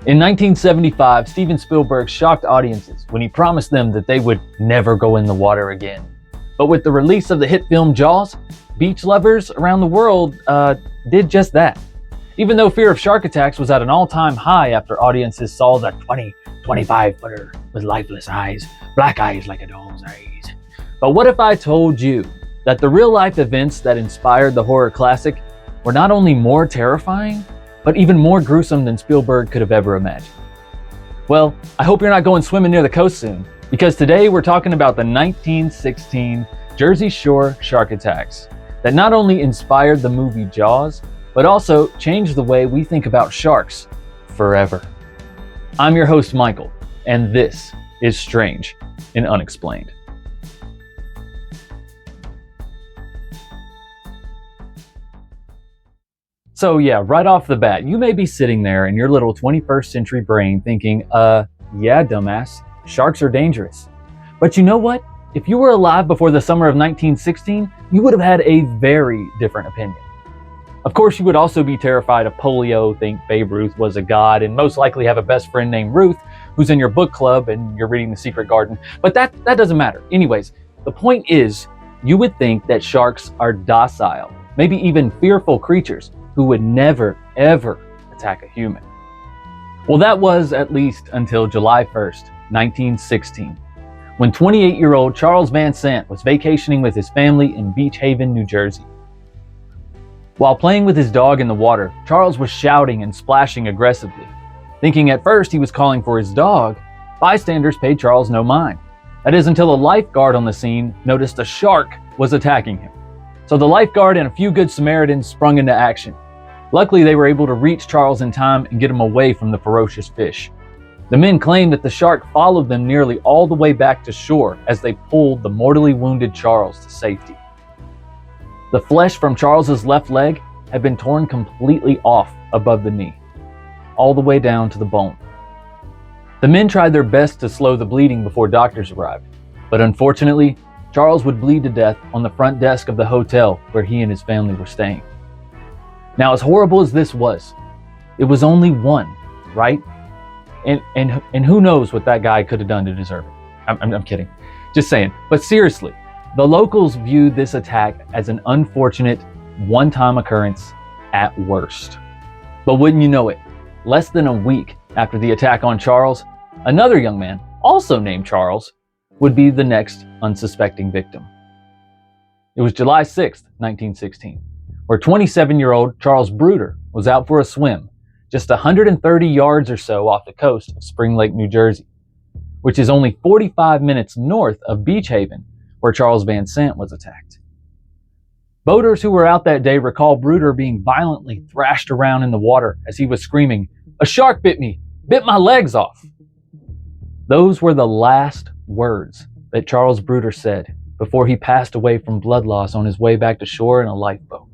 In 1975, Steven Spielberg shocked audiences when he promised them that they would never go in the water again. But with the release of the hit film Jaws, beach lovers around the world did just that. Even though fear of shark attacks was at an all-time high after audiences saw the 25-footer with lifeless eyes, black eyes like a doll's eyes. But what if I told you that the real-life events that inspired the horror classic were not only more terrifying, but even more gruesome than Spielberg could have ever imagined? Well, I hope you're not going swimming near the coast soon, because today we're talking about the 1916 Jersey Shore shark attacks that not only inspired the movie Jaws, but also changed the way we think about sharks forever. I'm your host, Michael, and this is Strange and Unexplained. So yeah, right off the bat, you may be sitting there in your little 21st century brain thinking, yeah, dumbass, sharks are dangerous. But you know what? If you were alive before the summer of 1916, you would have had a very different opinion. Of course, you would also be terrified of polio, think Babe Ruth was a god, and most likely have a best friend named Ruth who's in your book club and you're reading The Secret Garden. But that doesn't matter. Anyways, the point is, you would think that sharks are docile, maybe even fearful creatures who would never, ever attack a human. Well, that was at least until July 1st, 1916, when 28-year-old Charles Van Sant was vacationing with his family in Beach Haven, New Jersey. While playing with his dog in the water, Charles was shouting and splashing aggressively. Thinking at first he was calling for his dog, bystanders paid Charles no mind. That is until a lifeguard on the scene noticed a shark was attacking him. So the lifeguard and a few good Samaritans sprung into action. Luckily, they were able to reach Charles in time and get him away from the ferocious fish. The men claimed that the shark followed them nearly all the way back to shore as they pulled the mortally wounded Charles to safety. The flesh from Charles's left leg had been torn completely off above the knee, all the way down to the bone. The men tried their best to slow the bleeding before doctors arrived, but unfortunately, Charles would bleed to death on the front desk of the hotel where he and his family were staying. Now, as horrible as this was, it was only one, right? And who knows what that guy could have done to deserve it. I'm kidding. Just saying. But seriously, the locals viewed this attack as an unfortunate, one-time occurrence at worst. But wouldn't you know it, less than a week after the attack on Charles, another young man, also named Charles, would be the next unsuspecting victim. It was July 6th, 1916, where 27-year-old Charles Bruder was out for a swim, just 130 yards or so off the coast of Spring Lake, New Jersey, which is only 45 minutes north of Beach Haven, where Charles Van Sant was attacked. Boaters who were out that day recall Bruder being violently thrashed around in the water as he was screaming, "A shark bit me! Bit my legs off!" Those were the last words that Charles Bruder said before he passed away from blood loss on his way back to shore in a lifeboat.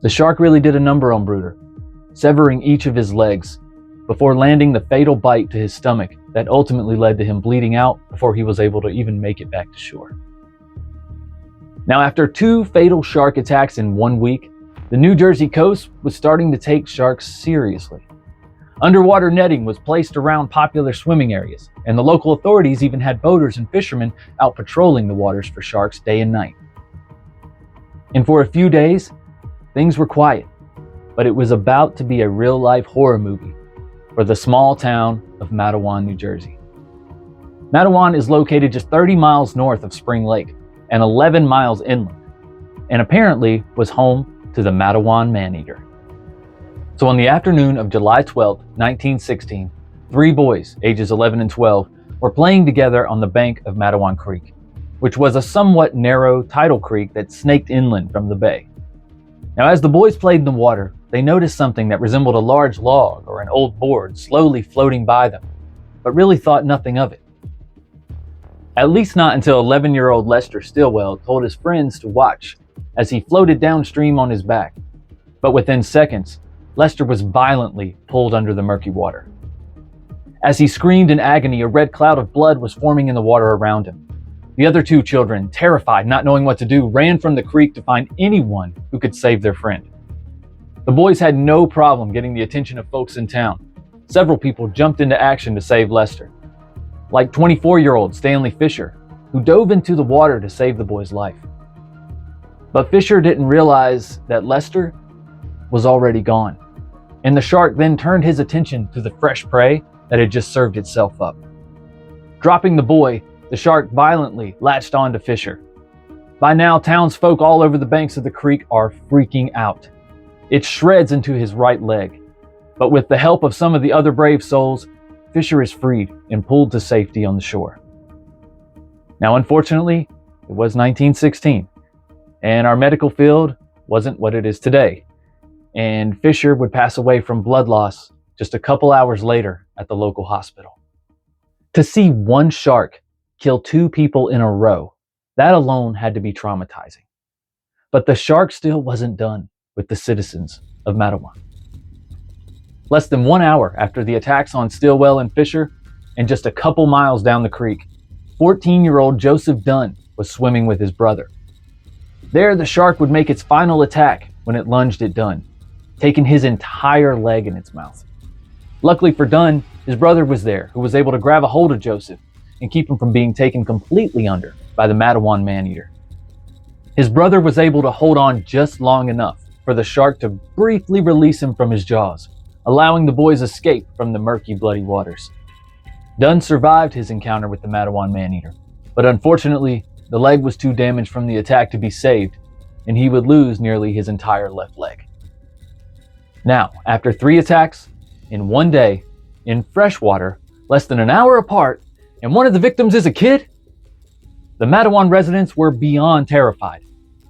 The shark really did a number on Bruder, severing each of his legs before landing the fatal bite to his stomach that ultimately led to him bleeding out before he was able to even make it back to shore. Now, after 2 fatal shark attacks in 1 week, the New Jersey coast was starting to take sharks seriously. Underwater netting was placed around popular swimming areas, and the local authorities even had boaters and fishermen out patrolling the waters for sharks day and night. And for a few days, things were quiet, but it was about to be a real-life horror movie for the small town of Matawan, New Jersey. Matawan is located just 30 miles north of Spring Lake and 11 miles inland, and apparently was home to the Matawan man-eater. So on the afternoon of July 12, 1916, 3 boys, ages 11 and 12, were playing together on the bank of Matawan Creek, which was a somewhat narrow tidal creek that snaked inland from the bay. Now, as the boys played in the water, they noticed something that resembled a large log or an old board slowly floating by them, but really thought nothing of it. At least not until 11-year-old Lester Stilwell told his friends to watch as he floated downstream on his back. But within seconds, Lester was violently pulled under the murky water. As he screamed in agony, a red cloud of blood was forming in the water around him. The other 2 children, terrified, not knowing what to do, ran from the creek to find anyone who could save their friend. The boys had no problem getting the attention of folks in town, several people jumped into action to save Lester, like 24-year-old Stanley Fisher, who dove into the water to save the boy's life. But Fisher didn't realize that Lester was already gone, and the shark then turned his attention to the fresh prey that had just served itself up. Dropping the boy, the shark violently latched onto Fisher. By now, townsfolk all over the banks of the creek are freaking out. It shreds into his right leg, but with the help of some of the other brave souls, Fisher is freed and pulled to safety on the shore. Now, unfortunately, it was 1916, and our medical field wasn't what it is today, and Fisher would pass away from blood loss just a couple hours later at the local hospital. To see one shark kill two people in a row, that alone had to be traumatizing. But the shark still wasn't done with the citizens of Matawan. Less than 1 hour after the attacks on Stilwell and Fisher, and just a couple miles down the creek, 14-year-old Joseph Dunn was swimming with his brother. There, the shark would make its final attack when it lunged at Dunn, taking his entire leg in its mouth. Luckily for Dunn, his brother was there, who was able to grab a hold of Joseph and keep him from being taken completely under by the Matawan man-eater. His brother was able to hold on just long enough for the shark to briefly release him from his jaws, allowing the boys escape from the murky, bloody waters. Dunn survived his encounter with the Matawan man-eater, but unfortunately, the leg was too damaged from the attack to be saved, and he would lose nearly his entire left leg. Now, after 3 attacks, in 1 day, in freshwater, less than an hour apart, and one of the victims is a kid? The Matawan residents were beyond terrified.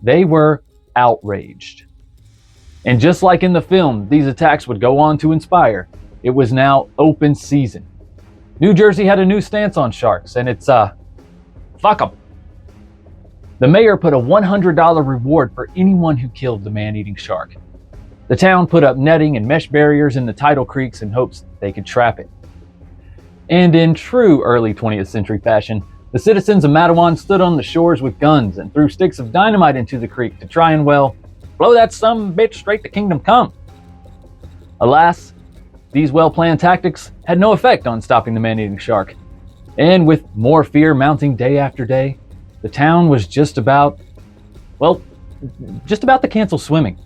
They were outraged. And just like in the film, these attacks would go on to inspire. It was now open season. New Jersey had a new stance on sharks, and it's, fuck them. The mayor put a $100 reward for anyone who killed the man-eating shark. The town put up netting and mesh barriers in the tidal creeks in hopes they could trap it. And in true early 20th century fashion, the citizens of Matawan stood on the shores with guns and threw sticks of dynamite into the creek to try and, well, blow that sumbitch straight to kingdom come. Alas, these well-planned tactics had no effect on stopping the man-eating shark. And with more fear mounting day after day, the town was just about to cancel swimming.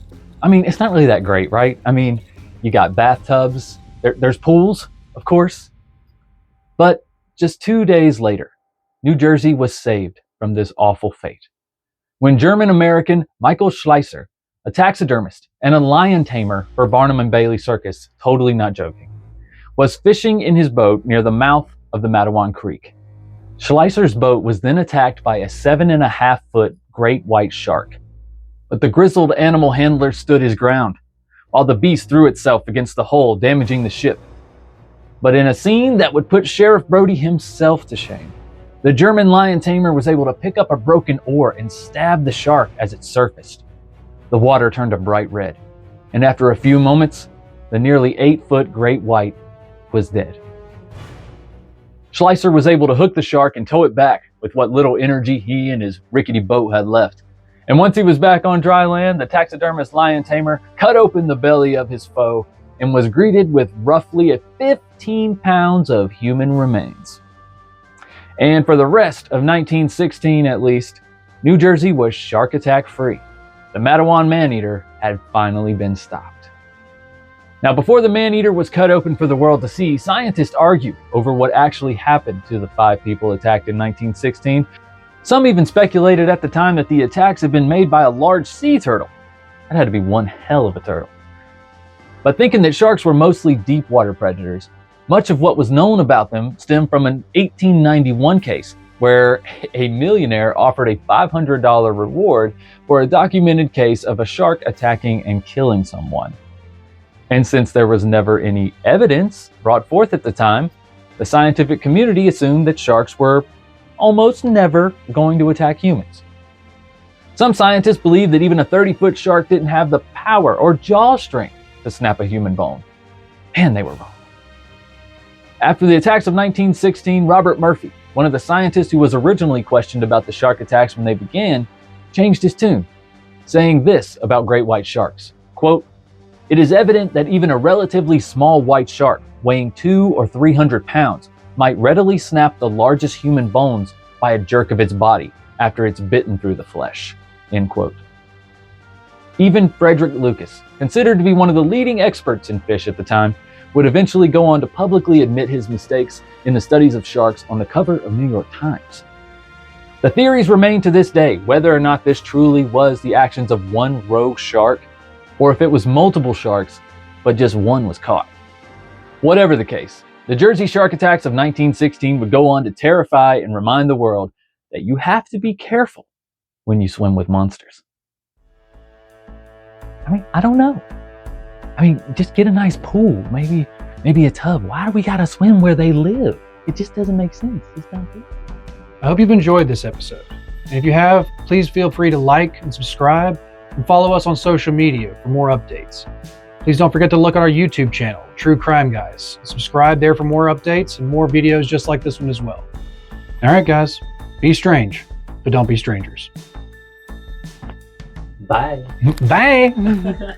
I mean, it's not really that great, right? I mean, you got bathtubs, there's pools, of course. But just 2 days later, New Jersey was saved from this awful fate when German-American Michael Schleicher, a taxidermist and a lion tamer for Barnum and Bailey Circus, totally not joking, was fishing in his boat near the mouth of the Matawan Creek. Schleicher's boat was then attacked by a 7.5-foot great white shark. But the grizzled animal handler stood his ground, while the beast threw itself against the hull, damaging the ship. But in a scene that would put Sheriff Brody himself to shame, the German lion tamer was able to pick up a broken oar and stab the shark as it surfaced. The water turned a bright red, and after a few moments, the nearly 8-foot great white was dead. Schleicher was able to hook the shark and tow it back with what little energy he and his rickety boat had left. And once he was back on dry land, the taxidermist lion tamer cut open the belly of his foe and was greeted with roughly 15 pounds of human remains. And for the rest of 1916 at least, New Jersey was shark attack free. The Matawan man-eater had finally been stopped. Now, before the man-eater was cut open for the world to see, scientists argued over what actually happened to the 5 people attacked in 1916. Some even speculated at the time that the attacks had been made by a large sea turtle. That had to be one hell of a turtle. But thinking that sharks were mostly deep water predators, much of what was known about them stemmed from an 1891 case where a millionaire offered a $500 reward for a documented case of a shark attacking and killing someone. And since there was never any evidence brought forth at the time, the scientific community assumed that sharks were almost never going to attack humans. Some scientists believe that even a 30-foot shark didn't have the power or jaw strength to snap a human bone. And they were wrong. After the attacks of 1916, Robert Murphy, one of the scientists who was originally questioned about the shark attacks when they began, changed his tune, saying this about great white sharks, quote, It is evident that even a relatively small white shark, weighing 200 or 300 pounds, might readily snap the largest human bones by a jerk of its body after it's bitten through the flesh." End quote. Even Frederick Lucas, considered to be one of the leading experts in fish at the time, would eventually go on to publicly admit his mistakes in the studies of sharks on the cover of New York Times. The theories remain to this day whether or not this truly was the actions of one rogue shark, or if it was multiple sharks, but just one was caught. Whatever the case, the Jersey shark attacks of 1916 would go on to terrify and remind the world that you have to be careful when you swim with monsters. I don't know. Just get a nice pool, maybe a tub. Why do we gotta swim where they live? It just doesn't make sense. Just don't do it. I hope you've enjoyed this episode. And if you have, please feel free to like and subscribe and follow us on social media for more updates. Please don't forget to look at our YouTube channel, True Crime Guys. Subscribe there for more updates and more videos just like this one as well. All right, guys, be strange, but don't be strangers. Bye. Bye.